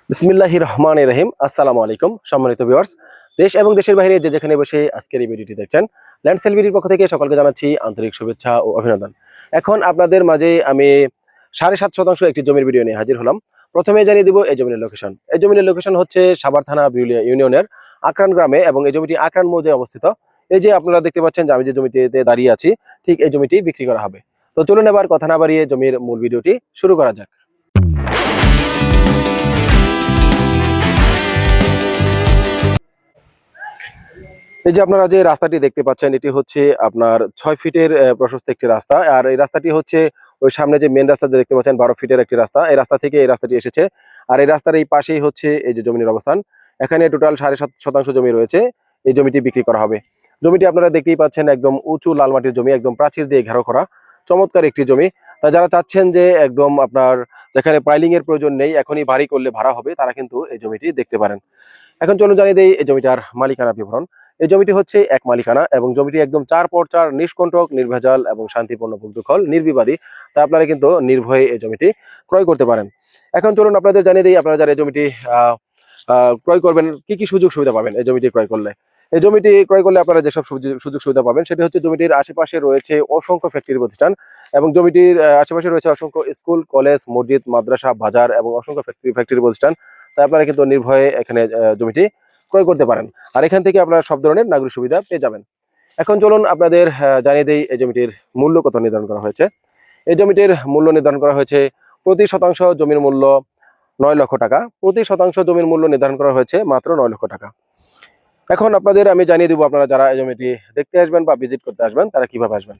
বিসমিল্লাহির রহমানির রহিম। আসসালামু আলাইকুম সম্মানিত ভিউয়ার্স, দেশ এবং দেশের বাইরে যে যেখানে বসে আজকের এই ভিডিওটি দেখছেন, ল্যান্ড সেল ভিডিওর পক্ষ থেকে সকলকে জানাচ্ছি আন্তরিক শুভেচ্ছা ও অভিনন্দন। এখন আপনাদের মাঝে আমি 7.5 শতাংশ একটি জমির ভিডিও নিয়ে হাজির হলাম। প্রথমে জানিয়ে দিব এই জমির লোকেশন। এই জমির লোকেশন হচ্ছে সাভার থানা বিরুলিয়া ইউনিয়নের আকরান গ্রামে এবং এই জমিটি আকরান মৌজায় অবস্থিত। এই যে আপনারা দেখতে পাচ্ছেন যে আমি যে জমিটিতে দাঁড়িয়ে আছি, ঠিক এই জমিটি বিক্রি করা হবে। তো চলুন এবার কথা না বাড়িয়ে জমির মূল ভিডিওটি শুরু করা যাক। এই যে আপনারা যে রাস্তাটি দেখতে পাচ্ছেন, এটি হচ্ছে আপনার 6 ফিটের প্রশস্ত একটি রাস্তা। আর এই রাস্তাটি হচ্ছে ওই সামনে যে মেন রাস্তা দেখতে পাচ্ছেন 12 ফিটের একটি রাস্তা। এই রাস্তা থেকে এই রাস্তাটি এসেছে। আর এই রাস্তার এই পাশেই হচ্ছে এই যে জমির অবস্থান। এখানে টোটাল 7.5 শতাংশ জমি রয়েছে। এই জমিটি বিক্রি করা হবে। জমিটি আপনারা দেখতেই পাচ্ছেন, একদম উঁচু লাল মাটির জমি, একদম প্রাচীর দিয়ে ঘেরাও করা চমৎকার একটি জমি। তা যারা চাচ্ছেন যে একদম আপনার যেখানে পাইলিং এর প্রয়োজন নেই, এখনই ভারী করলে ভাড়া হবে, তারা কিন্তু এই জমিটি দেখতে পারেন। এখন চলুন জানিয়ে দেই এই জমিটার মালিকানা বিবরণ। এই জমিটি হচ্ছে এক মালিকানা এবং জমিটি একদম 4x4 নিষ্কণ্টক, নির্ভেজাল এবং শান্তিপূর্ণ ভূদখল নির্বিবাদী। তা আপনারা কিন্তু নির্ভয়ে এই জমিটি ক্রয় করতে পারেন। এখন চলুন আপনাদের জানিয়ে দিই, আপনারা যারা এই জমিটি ক্রয় করবেন কি কি সুযোগ সুবিধা পাবেন এই জমিটি ক্রয় করলে। এই জমিটি ক্রয় করলে আপনারা যেসব সুযোগ সুবিধা পাবেন সেটি হচ্ছে জমিটির আশেপাশে রয়েছে অসংখ্য ফ্যাক্টরি প্রতিষ্ঠান এবং জমিটির আশেপাশে রয়েছে অসংখ্য স্কুল, কলেজ, মসজিদ, মাদ্রাসা, বাজার এবং অসংখ্য ফ্যাক্টরি প্রতিষ্ঠান। তাই আপনারা কিন্তু নির্ভয়ে এখানে জমিটি ক্রয় করতে পারেন। আর এখান থেকে আপনারা সব ধরনের নাগরিক সুবিধা পেয়ে যাবেন। এখন চলুন আপনাদের জানিয়ে দেই এই জমিটির মূল্য কত নির্ধারণ করা হয়েছে। এই জমিটির মূল্য নির্ধারণ করা হয়েছে প্রতি শতাংশ জমির মূল্য 9 লক্ষ টাকা। প্রতি শতাংশ জমির মূল্য নির্ধারণ করা হয়েছে মাত্র 9 লক্ষ টাকা। এখন আপনাদের আমি জানিয়ে দিব, আপনারা যারা এই জমিটি দেখতে আসবেন বা ভিজিট করতে আসবেন তারা কিভাবে আসবেন।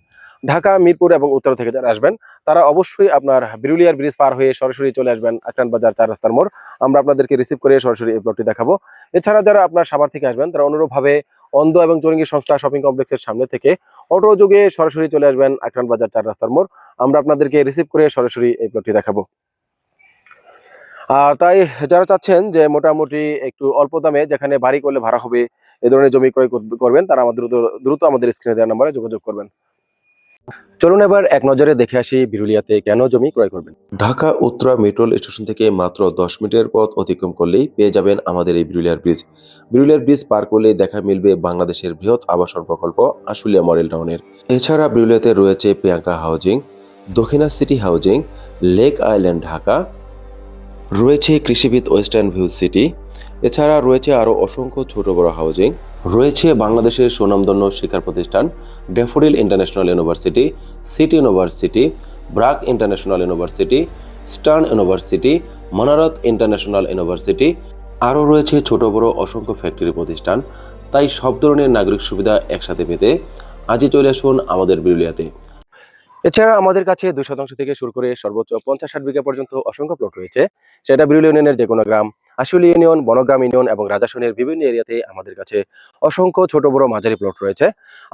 ঢাকা, মিরপুর এবং উত্তর থেকে যারা আসবেন তারা অবশ্যই আপনার বিরুলিয়ার ব্রিজ পার হয়ে সরাসরি চলে আসবেন আকরান বাজার 4 রাস্তার মোড়। আমরা আপনাদেরকে রিসিভ করে সরাসরি এই প্লটটি দেখাবো। এছাড়া যারা আপনার সাভার থেকে আসবেন তারা অনুরূপভাবে অন্ধ এবং চৌরঙ্গী সংস্থা শপিং কমপ্লেক্সের সামনে থেকে অটো যোগে সরাসরি চলে আসবেন আকরান বাজার 4 রাস্তার মোড়। আমরা আপনাদেরকে রিসিভ করে সরাসরি এই প্লটটি দেখাবো। তাই যারা চাচ্ছেন যে মোটামুটি একটু অল্প দামে যেখানে বাড়ি করলে ভাড়া হবে এই ধরনের জমি ক্রয় করবেন, তারা আমাদের দ্রুত আমাদের স্ক্রিনে দেওয়া নম্বরে যোগাযোগ করবেন। চলুন এবার এক নজরে দেখে আসি বিরুলিয়াতে কেন জমি ক্রয় করবেন। ঢাকা উত্তরা মেট্রো স্টেশন থেকে মাত্র 10 মিনিটের পথ অতিক্রম করলেই পেয়ে যাবেন আমাদের এই বিরুলিয়ার ব্রিজ। বিরুলিয়ার ব্রিজ পার করলেই দেখা মিলবে বাংলাদেশের বৃহৎ আবাসন প্রকল্প আশুলিয়া মডেল টাউনের। এছাড়া বিরুলিয়াতে রয়েছে প্রিয়াঙ্কা হাউজিং, দক্ষিণা city housing, lake island Dhaka, রয়েছে কৃষিবিদ ওয়েস্টার্ন ভিউ সিটি। এছাড়া রয়েছে আরও অসংখ্য ছোট বড় হাউজিং। রয়েছে বাংলাদেশের সুনামধন্য শিক্ষা প্রতিষ্ঠান Daffodil international university, city university, BRAC international university, স্টার্ন ইউনিভার্সিটি, মনারত ইন্টারন্যাশনাল ইউনিভার্সিটি। আরও রয়েছে ছোট বড় অসংখ্য ফ্যাক্টরি প্রতিষ্ঠান। তাই সব ধরনের নাগরিক সুবিধা একসাথে পেতে আজই চলে আসুন আমাদের বিরুলিয়াতে। এছাড়া আমাদের কাছে 2 শতাংশ থেকে শুরু করে সর্বোচ্চ 50-60 বিঘা পর্যন্ত অসংখ্য প্লট রয়েছে। সেটা বিরুলিয়া ইউনিয়নের যে কোনো গ্রাম, আশুলিয়া ইউনিয়ন, বনগ্রাম ইউনিয়ন এবং রাজাসনের বিভিন্ন এরিয়াতে আমাদের কাছে অসংখ্য ছোট বড় মাঝারি প্লট রয়েছে।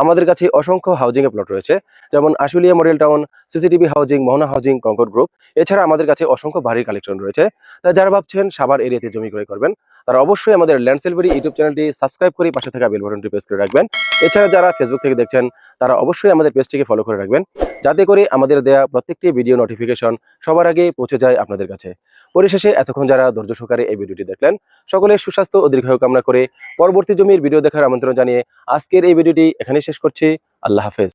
আমাদের কাছে অসংখ্য হাউজিং এর প্লট রয়েছে, যেমন Ashulia model town, CCTV housing, Mohona housing, Concord group. এছাড়া আমাদের কাছে অসংখ্য বাড়ির কালেকশন রয়েছে। তাই যারা ভাবছেন সাভার এরিয়াতে জমি ক্রয় করবেন তারা অবশ্যই আমাদের ল্যান্ড সেল ভিডিও ইউটিউব চ্যানেলটি সাবস্ক্রাইব করে পাশে থাকা বেল বাটনটি প্রেস করে রাখবেন। এছাড়া যারা ফেসবুক থেকে দেখছেন তারা অবশ্যই আমাদের পেজটিকে ফলো করে রাখবেন, যাতে করে আমাদের দেয়া প্রত্যেকটি ভিডিও নোটিফিকেশন সবার আগে পৌঁছে যায় আপনাদের কাছে। পরিশেষে এতক্ষণ যারা ধৈর্য সহকারে এই ভিডিওটি দেখলেন, সকলের সুস্বাস্থ্য ও দীর্ঘায়ু কামনা করে পরবর্তী জমির ভিডিও দেখার আমন্ত্রণ জানিয়ে আজকের এই ভিডিওটি এখানেই শেষ করছি। আল্লাহ হাফেজ।